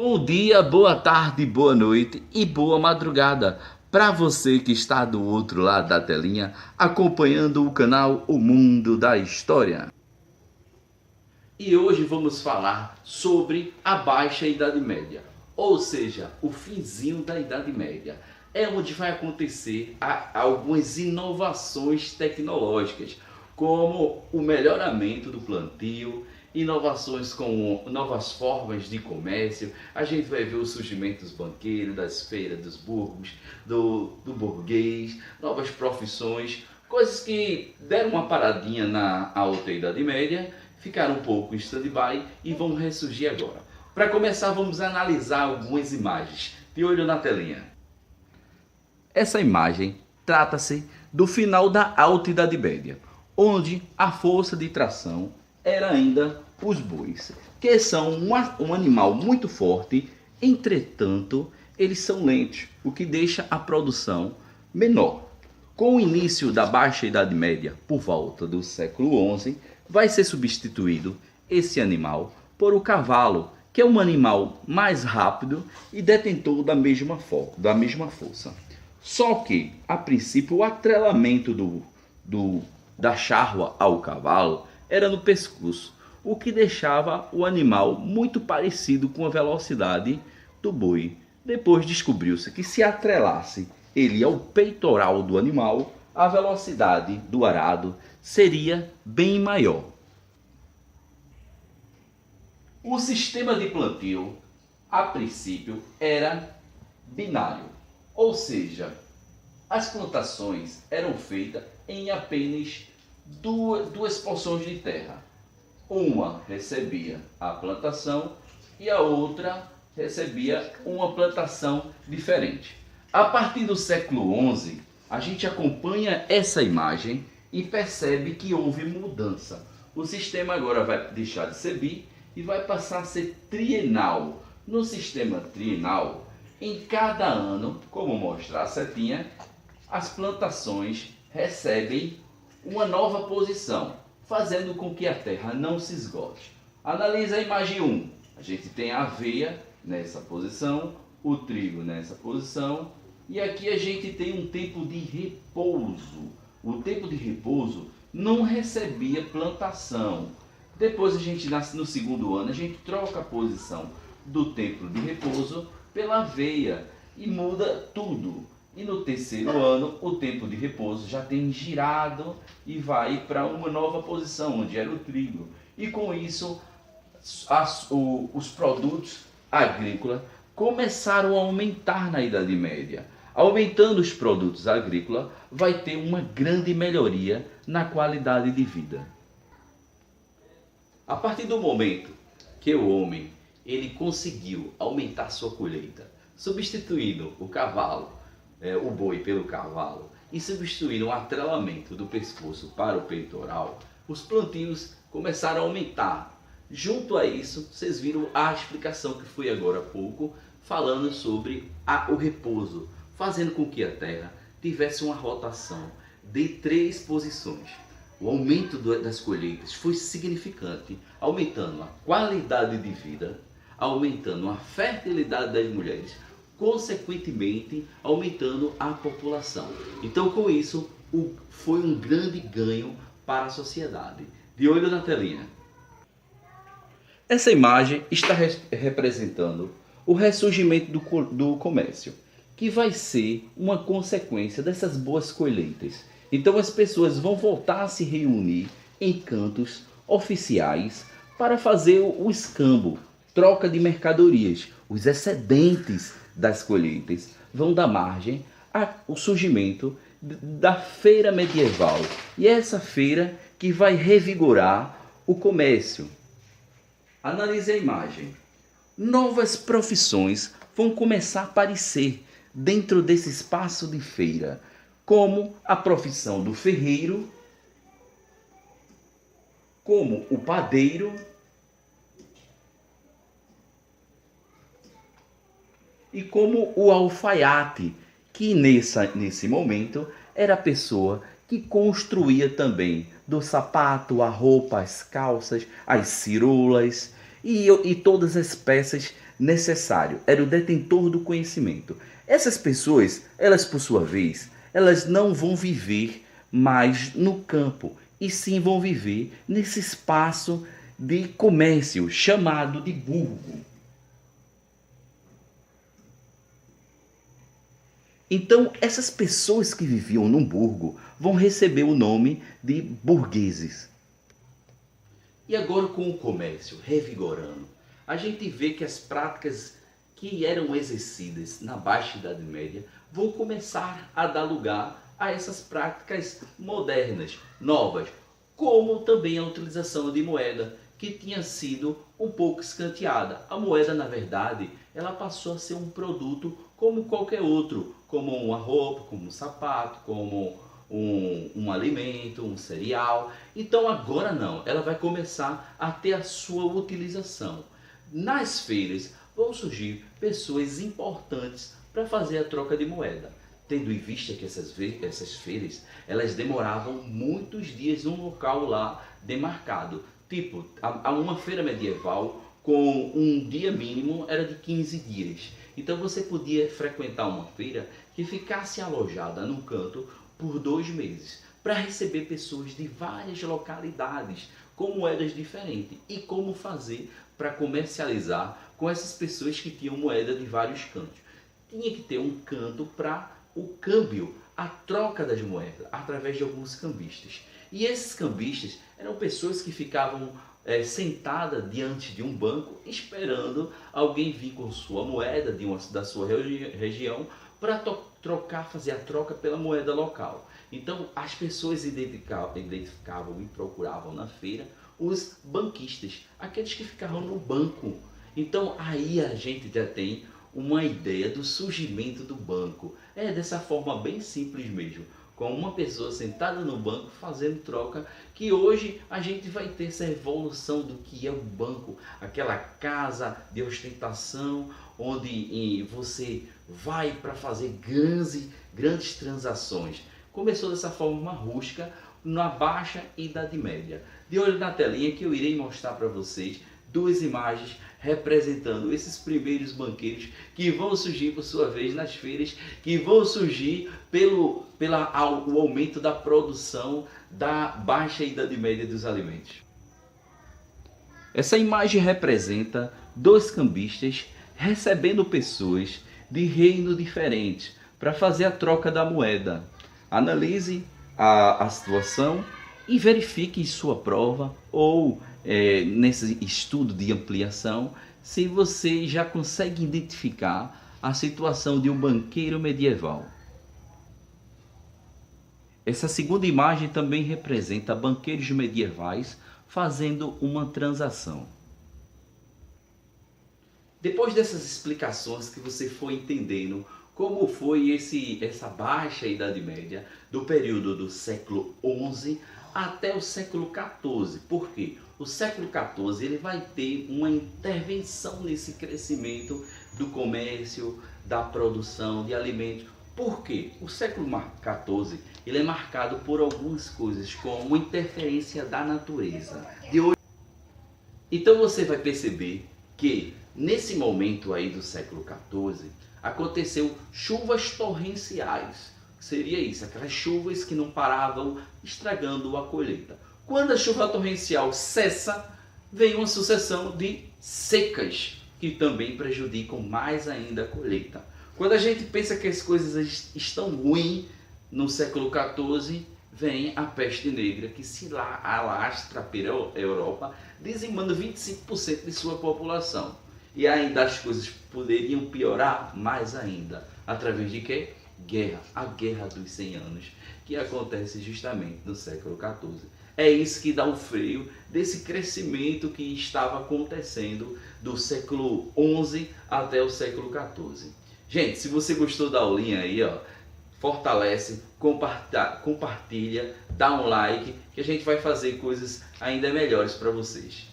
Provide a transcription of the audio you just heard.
Bom dia, boa tarde, boa noite e boa madrugada para você que está do outro lado da telinha acompanhando o canal O Mundo da História. E hoje vamos falar sobre a Baixa Idade Média, ou seja, o finzinho da Idade Média. É onde vai acontecer algumas inovações tecnológicas, como o melhoramento do plantio, inovações com novas formas de comércio. A gente vai ver o surgimento dos banqueiros, das feiras, dos burgos, do burguês, novas profissões, coisas que deram uma paradinha na Alta Idade Média, ficaram um pouco em stand-by e vão ressurgir agora. Para começar, vamos analisar algumas imagens. De olho na telinha. Essa imagem trata-se do final da Alta Idade Média, onde a força de tração era ainda os bois, que são um animal muito forte, entretanto, eles são lentos, o que deixa a produção menor. Com o início da Baixa Idade Média, por volta do século XI, vai ser substituído esse animal por o cavalo, que é um animal mais rápido e detentor da mesma força. Só que, a princípio, o atrelamento da charrua ao cavalo era no pescoço, o que deixava o animal muito parecido com a velocidade do boi. Depois descobriu-se que se atrelasse ele ao peitoral do animal, a velocidade do arado seria bem maior. O sistema de plantio, a princípio, era binário, ou seja, as plantações eram feitas em apenas duas porções de terra. Uma recebia a plantação e a outra recebia uma plantação diferente. A partir do século XI, a gente acompanha essa imagem e percebe que houve mudança. O sistema agora vai deixar de ser bi e vai passar a ser trienal. No sistema trienal, em cada ano, como mostra a setinha, as plantações recebem uma nova posição, fazendo com que a terra não se esgote. Analise a imagem 1. A gente tem a aveia nessa posição, o trigo nessa posição, e aqui a gente tem um tempo de repouso. O tempo de repouso não recebia plantação. Depois a gente nasce no segundo ano, a gente troca a posição do tempo de repouso pela aveia e muda tudo. E no terceiro ano, o tempo de repouso já tem girado e vai para uma nova posição, onde era o trigo. E com isso, os produtos agrícolas começaram a aumentar na Idade Média. Aumentando os produtos agrícolas, vai ter uma grande melhoria na qualidade de vida. A partir do momento que o homem ele conseguiu aumentar sua colheita, substituindo o cavalo, o boi pelo cavalo, e substituindo o atrelamento do pescoço para o peitoral, os plantios começaram a aumentar. Junto a isso, vocês viram a explicação que foi agora há pouco, falando sobre o repouso, fazendo com que a terra tivesse uma rotação de 3 posições. O aumento das colheitas foi significante, aumentando a qualidade de vida, aumentando a fertilidade das mulheres, consequentemente aumentando a população. Então, com isso, foi um grande ganho para a sociedade. De olho na telinha. Essa imagem está representando o ressurgimento do comércio, que vai ser uma consequência dessas boas colheitas. Então as pessoas vão voltar a se reunir em cantos oficiais para fazer o escambo, troca de mercadorias. Os excedentes das colheitas vão dar margem ao surgimento da feira medieval. E é essa feira que vai revigorar o comércio. Analise a imagem. Novas profissões vão começar a aparecer dentro desse espaço de feira, como a profissão do ferreiro, como o padeiro e como o alfaiate, que nesse momento era a pessoa que construía também do sapato, a roupa, as calças, as cirolas e todas as peças necessário, era o detentor do conhecimento. Essas pessoas, elas por sua vez, elas não vão viver mais no campo, e sim vão viver nesse espaço de comércio chamado de burgo. Então, essas pessoas que viviam num burgo vão receber o nome de burgueses. E agora, com o comércio revigorando, a gente vê que as práticas que eram exercidas na Baixa Idade Média vão começar a dar lugar a essas práticas modernas, novas, como também a utilização de moeda, que tinha sido um pouco escanteada. A moeda, na verdade, ela passou a ser um produto como qualquer outro, como uma roupa, como um sapato, como um alimento, um cereal. Então agora não, ela vai começar a ter a sua utilização. Nas feiras vão surgir pessoas importantes para fazer a troca de moeda, tendo em vista que essas feiras elas demoravam muitos dias num local lá demarcado. Tipo, uma feira medieval com um dia mínimo era de 15 dias. Então você podia frequentar uma feira que ficasse alojada num canto por 2 meses, para receber pessoas de várias localidades com moedas diferentes, e como fazer para comercializar com essas pessoas que tinham moeda de vários cantos. Tinha que ter um canto para o câmbio, a troca das moedas, através de alguns cambistas. E esses cambistas eram pessoas que ficavam sentadas diante de um banco, esperando alguém vir com sua moeda da sua região para trocar, fazer a troca pela moeda local. Então as pessoas identificavam e procuravam na feira os banquistas, aqueles que ficavam no banco. Então aí a gente já tem uma ideia do surgimento do banco. É dessa forma bem simples mesmo, com uma pessoa sentada no banco fazendo troca, que hoje a gente vai ter essa evolução do que é o banco, aquela casa de ostentação onde você vai para fazer grandes transações. Começou dessa forma rústica na Baixa Idade Média. De olho na telinha que eu irei mostrar para vocês 2 imagens representando esses primeiros banqueiros que vão surgir por sua vez nas feiras, que vão surgir pelo aumento da produção da Baixa Idade Média dos alimentos. Essa imagem representa 2 cambistas recebendo pessoas de reinos diferentes para fazer a troca da moeda. Analise a situação e verifique em sua prova ou nesse estudo de ampliação se você já consegue identificar a situação de um banqueiro medieval. Essa segunda imagem também representa banqueiros medievais fazendo uma transação. Depois dessas explicações que você foi entendendo como foi essa Baixa Idade Média, do período do século XI até o século XIV. Por quê? O século XIV ele vai ter uma intervenção nesse crescimento do comércio, da produção de alimentos. Por quê? O século XIV ele é marcado por algumas coisas, como interferência da natureza. Então você vai perceber que nesse momento aí do século XIV, aconteceu chuvas torrenciais. Seria isso, aquelas chuvas que não paravam, estragando a colheita. Quando a chuva torrencial cessa, vem uma sucessão de secas, que também prejudicam mais ainda a colheita. Quando a gente pensa que as coisas estão ruins no século XIV, vem a peste negra, que se alastra pela Europa, dizimando 25% de sua população. E ainda as coisas poderiam piorar mais ainda. Através de quê? Guerra. A Guerra dos 100 Anos, que acontece justamente no século XIV. É isso que dá o freio desse crescimento que estava acontecendo do século XI até o século XIV. Gente, se você gostou da aulinha aí, ó, fortalece, compartilha, dá um like, que a gente vai fazer coisas ainda melhores para vocês.